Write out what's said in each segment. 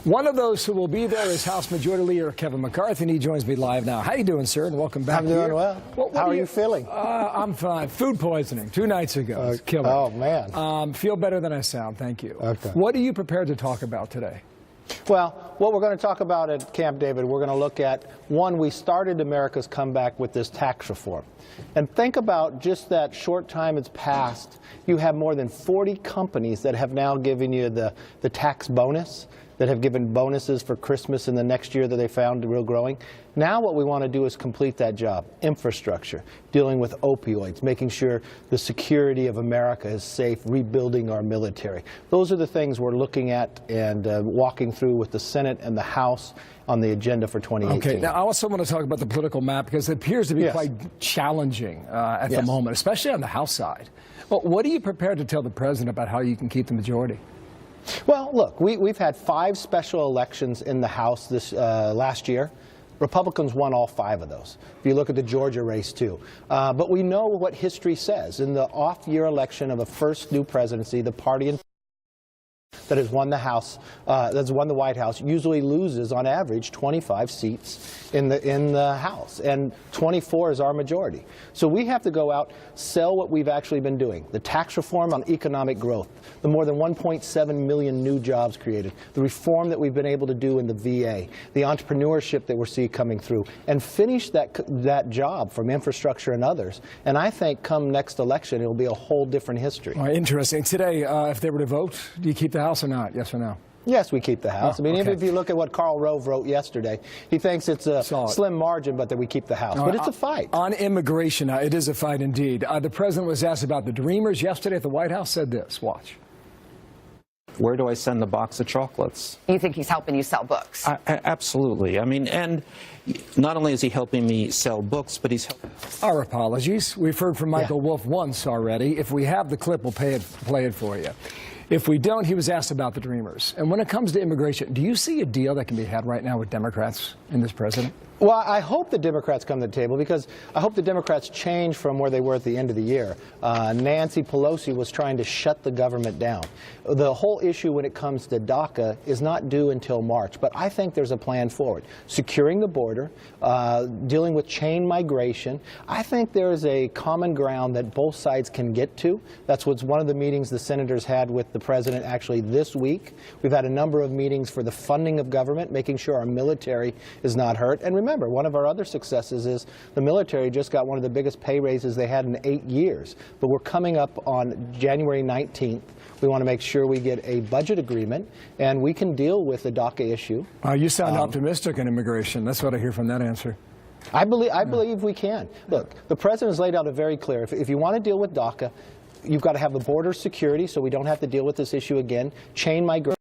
One of those who will be there is House Majority Leader Kevin McCarthy, and he joins me live now. How you doing, sir? And welcome back. I'm doing well. How are you feeling? I'm fine. Food poisoning 2 nights ago. It's killing. Oh, man. Feel better than I sound. Thank you. Okay. What are you prepared to talk about today? Well, what we're going to talk about at Camp David, we're going to look at, one, we started America's comeback with this tax reform. And think about just that short time it's passed, you have more than 40 companies that have now given you the tax bonus, that have given bonuses for Christmas in the next year that they found real growing. Now what we want to do is complete that job. Infrastructure, dealing with opioids, making sure the security of America is safe, rebuilding our military. Those are the things we're looking at and walking through with the Senate and the House on the agenda for 2018. Okay. Now, I also want to talk about the political map because it appears to be quite challenging at the moment, especially on the House side. Well, what are you prepared to tell the president about how you can keep the majority? Well, look, we've had 5 special elections in the House this last year. Republicans won all 5 of those. If you look at the Georgia race, too. But we know what history says. In the off-year election of a first new presidency, the party that has won the House, that's won the White House, usually loses on average 25 seats in the House, and 24 is our majority. So we have to go out, sell what we've actually been doing: the tax reform on economic growth, the more than 1.7 million new jobs created, the reform that we've been able to do in the VA, the entrepreneurship that we're seeing coming through, and finish that job from infrastructure and others. And I think come next election, it'll be a whole different history. Interesting. Today, if they were to vote, do you keep the House or not? Yes or no? Yes, we keep the House. I mean, even if you look at what Karl Rove wrote yesterday, he thinks it's a slim margin, but that we keep the House. But it's a fight. On immigration, it is a fight indeed. The president was asked about the Dreamers yesterday at the White House, said this. Watch. Where do I send the box of chocolates? You think he's helping you sell books? Absolutely. I mean, and not only is he helping me sell books, but he's helping... Our apologies. We've heard from Michael Wolff once already. If we have the clip, we'll play it for you. If we don't, he was asked about the Dreamers. And when it comes to immigration, do you see a deal that can be had right now with Democrats and this president? Well, I hope the Democrats come to the table, because I hope the Democrats change from where they were at the end of the year. Nancy Pelosi was trying to shut the government down. The whole issue when it comes to DACA is not due until March, but I think there's a plan forward. Securing the border, dealing with chain migration. I think there is a common ground that both sides can get to. That's what's one of the meetings the senators had with the president actually this week. We've had a number of meetings for the funding of government, making sure our military is not hurt. And remember, one of our other successes is the military just got one of the biggest pay raises they had in 8 years. But we're coming up on January 19th. We want to make sure we get a budget agreement and we can deal with the DACA issue. You sound optimistic in immigration. That's what I hear from that answer. I believe we can. Look, the president has laid out a very clear, if you want to deal with DACA, you've got to have the border security so we don't have to deal with this issue again. Chain migration.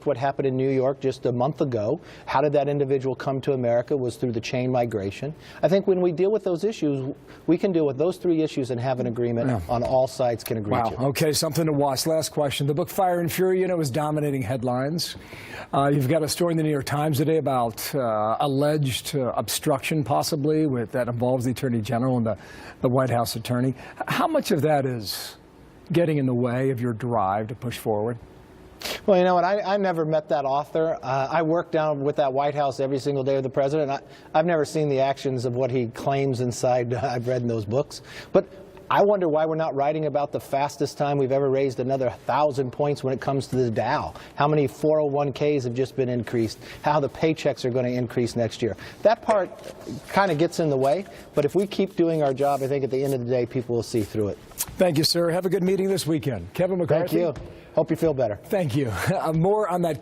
What happened in New York just a month ago. How did that individual come to America? Was through the chain migration. I think when we deal with those issues, we can deal with those 3 issues and have an agreement on all sides can agree to. Okay, something to watch. Last question. The book Fire and Fury, is dominating headlines. You've got a story in the New York Times today about alleged obstruction, possibly, that involves the Attorney General and the White House attorney. How much of that is getting in the way of your drive to push forward? Well, you know what, I never met that author. I work down with that White House every single day with the president. I've never seen the actions of what he claims inside I've read in those books. But I wonder why we're not writing about the fastest time we've ever raised another 1,000 points when it comes to the Dow. How many 401ks have just been increased, how the paychecks are going to increase next year. That part kind of gets in the way, but if we keep doing our job, I think at the end of the day, people will see through it. Thank you, sir. Have a good meeting this weekend. Kevin McCarthy. Thank you. Hope you feel better. Thank you. More on that.